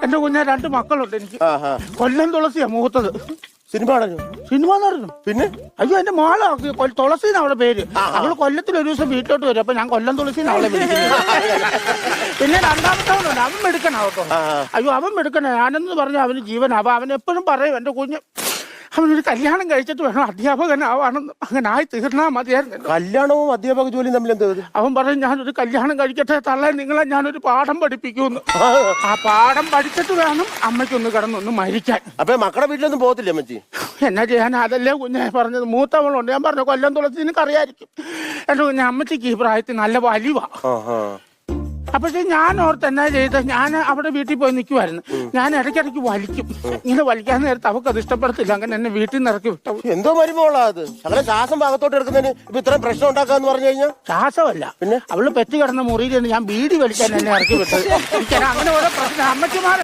എന്റെ കുഞ്ഞ 2 മക്കളുണ്ട് എനിക്ക്. കൊല്ലം തുളസിയാ മൂത്തത്. സിനിമ നടന്നു. പിന്നെ അയ്യോ എന്റെ മോളെ തുളസിന്ന് അവളുടെ പേര്. അവള് കൊല്ലത്തിൽ ഒരു ദിവസം വീട്ടിലോട്ട് വരും. അപ്പൊ ഞാൻ കൊല്ലം തുളസിന്ന് അവളെ വിളിക്കുന്നത്. പിന്നെ 2ാമത്തവനുണ്ട്, അവൻ മെടുക്കനാവട്ടോ. അയ്യോ അവൻ മെടുക്കണ. ഞാനെന്ന് പറഞ്ഞ അവന് ജീവനാ. അപ്പൊ അവൻ എപ്പോഴും പറയും എന്റെ കുഞ്ഞ് അവനൊരു കല്യാണം കഴിച്ചിട്ട് വേണം അധ്യാപകനാവാണെന്ന്. അങ്ങനെ ആയി തീർന്നാ മതിയായിരുന്നു. കല്യാണവും അധ്യാപക ജോലിയും തമ്മിൽ എന്ത്? അവൻ പറയും ഞാനൊരു കല്യാണം കഴിക്കട്ടെ തള്ളേ, നിങ്ങളെ ഞാനൊരു പാഠം പഠിപ്പിക്കൂന്ന്. ആ പാഠം പഠിച്ചിട്ട് വേണം അമ്മയ്ക്കൊന്ന് കിടന്നൊന്ന് മരിക്കാൻ. അപ്പൊ മക്കളുടെ വീട്ടിലൊന്നും പോകത്തില്ലേ അമ്മച്ചി? എന്നാ ചെയ്യാൻ? അതല്ലേ കുഞ്ഞെ പറഞ്ഞത്. മൂത്തവളുണ്ട്. ഞാൻ പറഞ്ഞു കൊല്ലം തുളസി നിനക്ക് അറിയായിരിക്കും. എന്റെ കുഞ്ഞെ അമ്മച്ചിക്ക് ഈ പ്രായത്തിൽ നല്ല വലിവാ. പക്ഷെ ഞാൻ ഓർത്ത് എന്നാ ചെയ്ത്, ഞാൻ അവിടെ വീട്ടിൽ പോയി നിൽക്കുമായിരുന്നു. ഞാൻ ഇടയ്ക്കിടയ്ക്ക് വലിക്കും. ഇങ്ങനെ വലിക്കാൻ നേരത്ത് അവർക്ക് അത് ഇഷ്ടപ്പെടത്തില്ല. അങ്ങനെ എന്നെ വീട്ടിൽ നിന്ന് ഇറക്കി വിട്ടു. എന്തോ മരുമോളാ അത്? അങ്ങനെ ശ്വാസം ഭാഗത്തോട്ട് എടുക്കുന്നതിന് ഇപ്പൊ ഇത്രയും പ്രശ്നം ഉണ്ടാക്കാന്ന് പറഞ്ഞു കഴിഞ്ഞാൽ? ശ്വാസമല്ല, പിന്നെ അവള് പെറ്റി കിടന്ന മുറിയിലാണ് ഞാൻ ബീഡി വലിക്കാൻ എന്നെ ഇറക്കി വിട്ടത്. അങ്ങനെ ഓരോ പ്രശ്നം അമ്മച്ചിമാർ